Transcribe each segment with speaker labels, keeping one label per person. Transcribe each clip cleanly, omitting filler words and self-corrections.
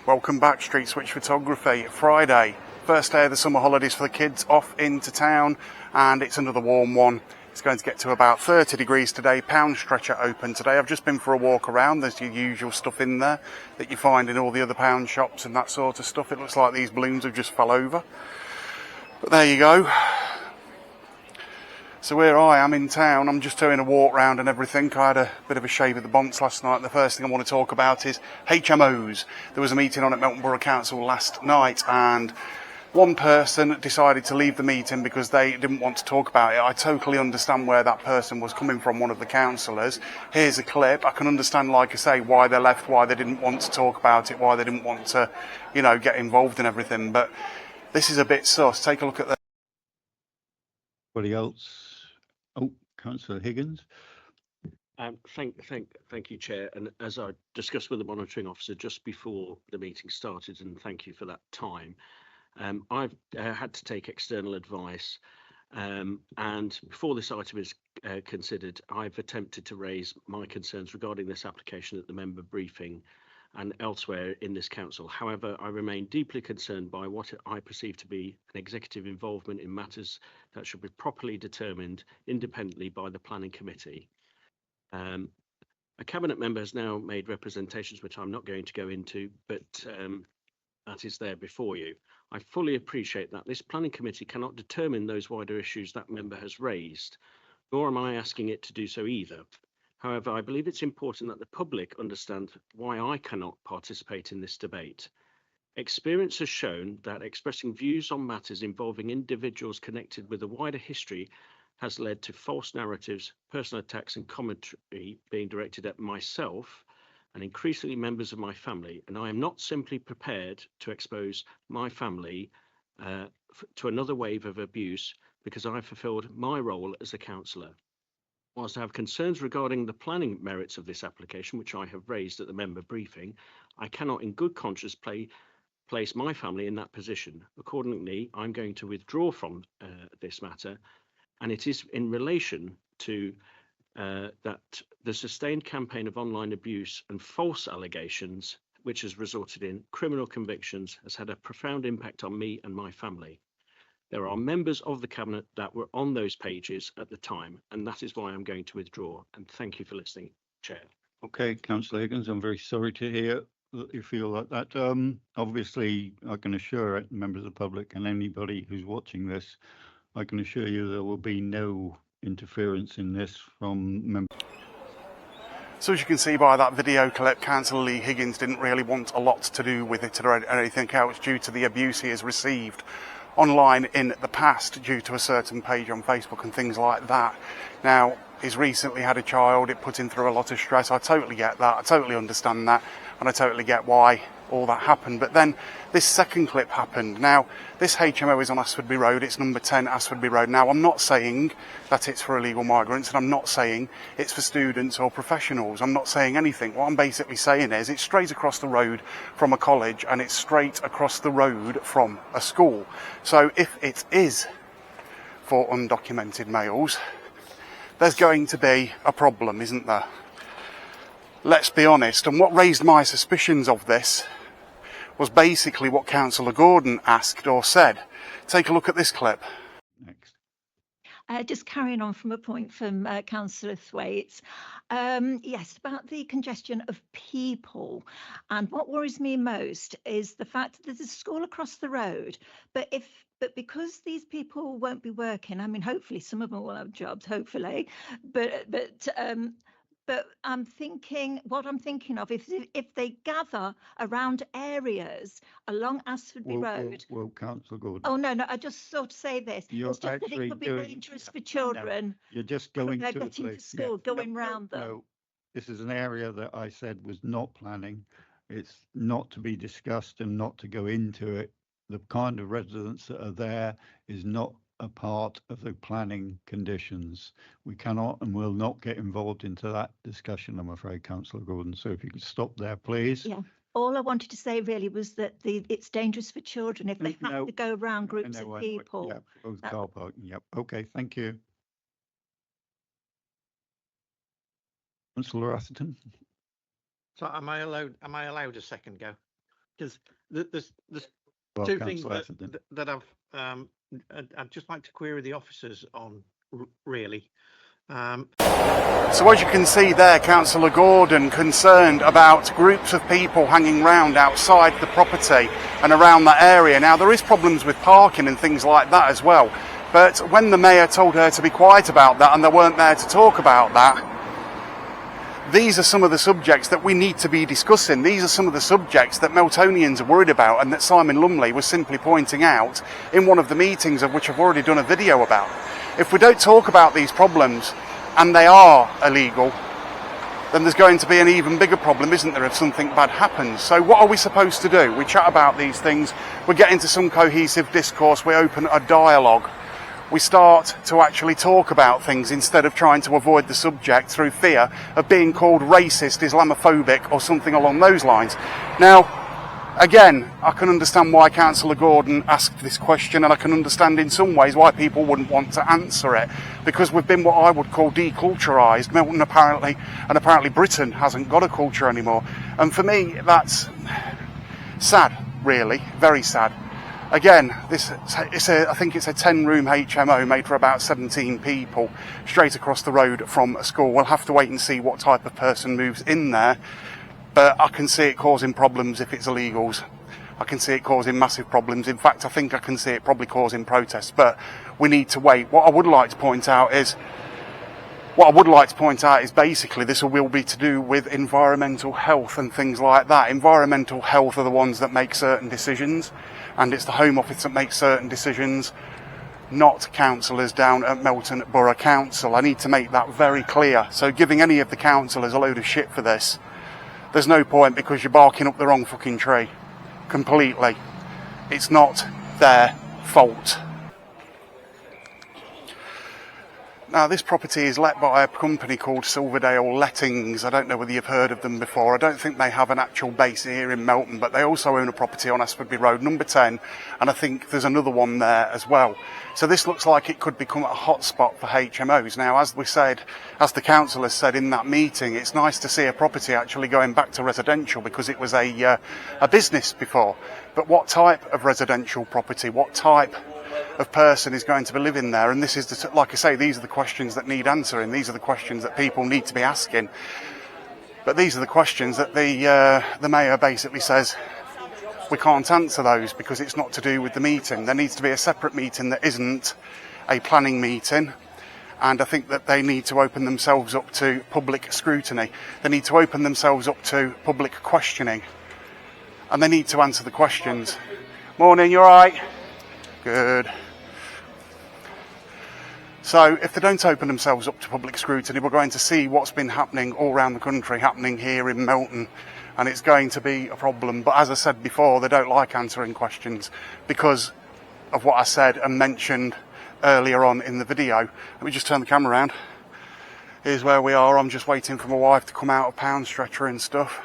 Speaker 1: Welcome back, Street Switch Photography. Friday, first day of the summer holidays for the kids, off into town, and it's another warm one. It's going to get to about 30 degrees today. Pound stretcher open today. I've just been for a walk around. There's your usual stuff in there that you find in all the other pound shops and that sort of stuff. It looks like these balloons have just fell over. But there you go. So where I am in town, I'm just doing a walk round and everything. I had a bit of a shave of the bonds last night. The first thing I want to talk about is Hmos. There was a meeting on at Melton Borough Council last night, and one person decided to leave the meeting because they didn't want to talk about it. I totally understand where that person was coming from, one of the councillors. Here's a clip. I can understand, like I say, why they left, why they didn't want to talk about it, why they didn't want to, get involved in everything. But this is a bit sus. Take a look at that.
Speaker 2: Anybody else? Oh, Councillor Higgins.
Speaker 3: Thank you, Chair. And as I discussed with the monitoring officer just before the meeting started, and thank you for that time, I've had to take external advice. And before this item is considered, I've attempted to raise my concerns regarding this application at the member briefing and elsewhere in this council. However, I remain deeply concerned by what I perceive to be an executive involvement in matters that should be properly determined independently by the planning committee. A cabinet member has now made representations which I'm not going to go into, but that is there before you. I fully appreciate that this planning committee cannot determine those wider issues that member has raised, nor am I asking it to do so either. However, I believe it's important that the public understand why I cannot participate in this debate. Experience has shown that expressing views on matters involving individuals connected with a wider history has led to false narratives, personal attacks and commentary being directed at myself and increasingly members of my family, and I am not simply prepared to expose my family to another wave of abuse because I fulfilled my role as a councillor. Whilst I have concerns regarding the planning merits of this application, which I have raised at the member briefing, I cannot in good conscience place my family in that position. Accordingly, I'm going to withdraw from this matter, and it is in relation to that the sustained campaign of online abuse and false allegations, which has resulted in criminal convictions, has had a profound impact on me and my family. There are members of the cabinet that were on those pages at the time, and that is why I'm going to withdraw. And thank you for listening, Chair.
Speaker 2: Okay, Councillor Higgins, I'm very sorry to hear that you feel like that. Obviously, I can assure members of the public and anybody who's watching this, I can assure you there will be no interference in this from members.
Speaker 1: So as you can see by that video clip, Councillor Lee Higgins didn't really want a lot to do with it or anything else due to the abuse he has received online in the past due to a certain page on Facebook and things like that. Now, he's recently had a child. It put him through a lot of stress. I totally get that. I totally understand that. And I totally get why all that happened. But then this second clip happened. Now, this HMO is on Asfordby Road. It's number 10 Asfordby Road. Now, I'm not saying that it's for illegal migrants, and I'm not saying it's for students or professionals. I'm not saying anything. What I'm basically saying is it's straight across the road from a college, and it's straight across the road from a school. So if it is for undocumented males, there's going to be a problem, isn't there? Let's be honest. And what raised my suspicions of this was basically what Councillor Gordon asked or said. Take a look at this clip.
Speaker 2: Next.
Speaker 4: Just carrying on from a point from Councillor Thwaites. Yes, about the congestion of people. And what worries me most is the fact that there's a school across the road, but because these people won't be working, I mean, hopefully some of them will have jobs, hopefully, but I'm thinking, what I'm thinking of, if they gather around areas along Asfordby Road.
Speaker 2: Well, Councillor Gordon.
Speaker 4: Oh, no, I just sort of say this.
Speaker 2: You're
Speaker 4: it's just that it could be dangerous for children.
Speaker 2: No, you're just going
Speaker 4: they're
Speaker 2: to
Speaker 4: getting to school, going round them.
Speaker 2: No, this is an area that I said was not planning. It's not to be discussed and not to go into it. The kind of residents that are there is not a part of the planning conditions. We cannot and will not get involved into that discussion, I'm afraid, Councillor Gordon. So if you could stop there, please.
Speaker 4: Yeah. All I wanted to say really was that it's dangerous for children if they have to go around groups of people.
Speaker 2: Yeah, both car parking. Yep. Okay, thank you. Councillor Atherton.
Speaker 5: So am I allowed a second go? because there's
Speaker 2: Well,
Speaker 5: two things
Speaker 2: Councillor Atherton.
Speaker 5: that I'd just like to query the officers on, really.
Speaker 1: So as you can see there, Councillor Gordon concerned about groups of people hanging round outside the property and around that area. Now there is problems with parking and things like that as well, but when the Mayor told her to be quiet about that and they weren't there to talk about that, these are some of the subjects that we need to be discussing. These are some of the subjects that Meltonians are worried about and that Simon Lumley was simply pointing out in one of the meetings, of which I've already done a video about. If we don't talk about these problems, and they are illegal, then there's going to be an even bigger problem, isn't there, if something bad happens? So what are we supposed to do? We chat about these things, we get into some cohesive discourse, we open a dialogue, we start to actually talk about things instead of trying to avoid the subject through fear of being called racist, Islamophobic or something along those lines. Now, again, I can understand why Councillor Gordon asked this question, and I can understand in some ways why people wouldn't want to answer it, because we've been what I would call deculturised. Melton apparently Britain hasn't got a culture anymore. And for me, that's sad, really, very sad. Again, I think it's a 10-room HMO made for about 17 people, straight across the road from a school. We'll have to wait and see what type of person moves in there. But I can see it causing problems if it's illegals. I can see it causing massive problems. In fact, I think I can see it probably causing protests, but we need to wait. What I would like to point out is basically this will be to do with environmental health and things like that. Environmental health are the ones that make certain decisions, and it's the Home Office that makes certain decisions, not councillors down at Melton Borough Council. I need to make that very clear. So giving any of the councillors a load of shit for this, there's no point, because you're barking up the wrong fucking tree. Completely. It's not their fault. Now, this property is let by a company called Silverdale Lettings. I don't know whether you've heard of them before. I don't think they have an actual base here in Melton, but they also own a property on Asfordby Road, number 10, and I think there's another one there as well. So this looks like it could become a hotspot for HMOs. Now, as the councillors said in that meeting, it's nice to see a property actually going back to residential, because it was a business before. But what type of residential property? What type of person is going to be living there? And this is, like I say, these are the questions that need answering. These are the questions that people need to be asking. But these are the questions that the Mayor basically says we can't answer those because it's not to do with the meeting. There needs to be a separate meeting that isn't a planning meeting. And I think that they need to open themselves up to public scrutiny. They need to open themselves up to public questioning. And they need to answer the questions. Morning, you all right? Good. So if they don't open themselves up to public scrutiny, we're going to see what's been happening all around the country, happening here in Melton, and it's going to be a problem. But as I said before, they don't like answering questions because of what I said and mentioned earlier on in the video. Let me just turn the camera around. Here's where we are. I'm just waiting for my wife to come out of pound stretcher and stuff.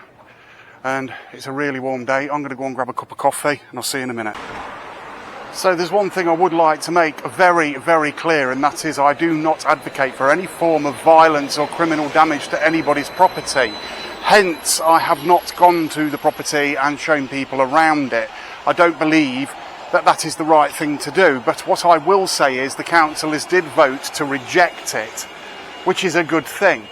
Speaker 1: And it's a really warm day. I'm going to go and grab a cup of coffee and I'll see you in a minute. So there's one thing I would like to make very, very clear, and that is I do not advocate for any form of violence or criminal damage to anybody's property. Hence, I have not gone to the property and shown people around it. I don't believe that that is the right thing to do. But what I will say is the councillors did vote to reject it, which is a good thing.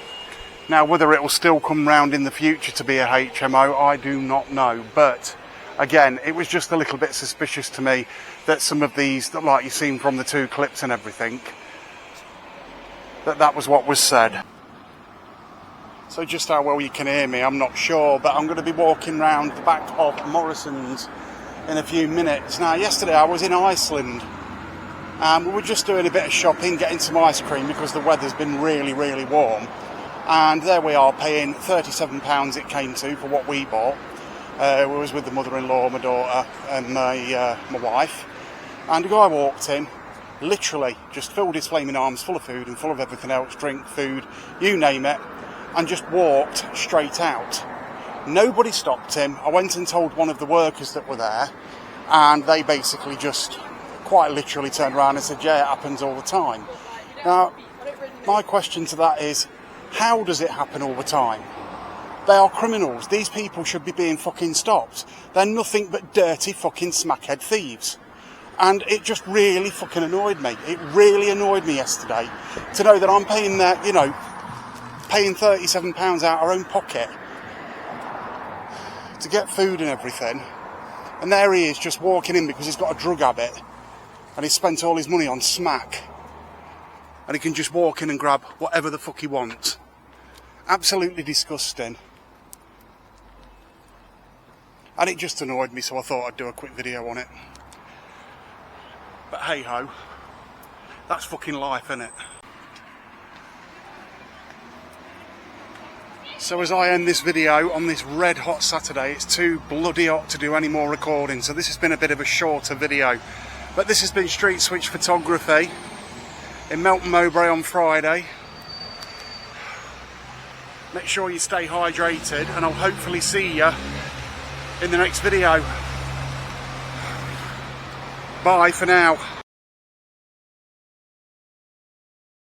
Speaker 1: Now, whether it will still come round in the future to be a HMO, I do not know. But again, it was just a little bit suspicious to me that some of these, like you've seen from the two clips and everything, that was what was said. So just how well you can hear me, I'm not sure, but I'm going to be walking round the back of Morrison's in a few minutes. Now, yesterday I was in Iceland, and we were just doing a bit of shopping, getting some ice cream because the weather's been really, really warm. And there we are, paying £37 it came to for what we bought. We was with the mother-in-law, my daughter, and my wife. And a guy walked in, literally just filled his flaming arms full of food and full of everything else, drink, food, you name it, and just walked straight out. Nobody stopped him. I went and told one of the workers that were there, and they basically just quite literally turned around and said, yeah, it happens all the time. Now, my question to that is, how does it happen all the time? They are criminals. These people should be being fucking stopped. They're nothing but dirty fucking smackhead thieves. And it just really fucking annoyed me. It really annoyed me yesterday to know that I'm paying their, you know, paying £37 out of our own pocket to get food and everything. And there he is just walking in because he's got a drug habit and he's spent all his money on smack. And he can just walk in and grab whatever the fuck he wants. Absolutely disgusting. And it just annoyed me, so I thought I'd do a quick video on it. But hey ho, that's fucking life, innit? So as I end this video on this red hot Saturday, it's too bloody hot to do any more recording, so this has been a bit of a shorter video. But this has been Street Switch Photography in Melton Mowbray on Friday. Make sure you stay hydrated and I'll hopefully see you in the next video. Bye for now.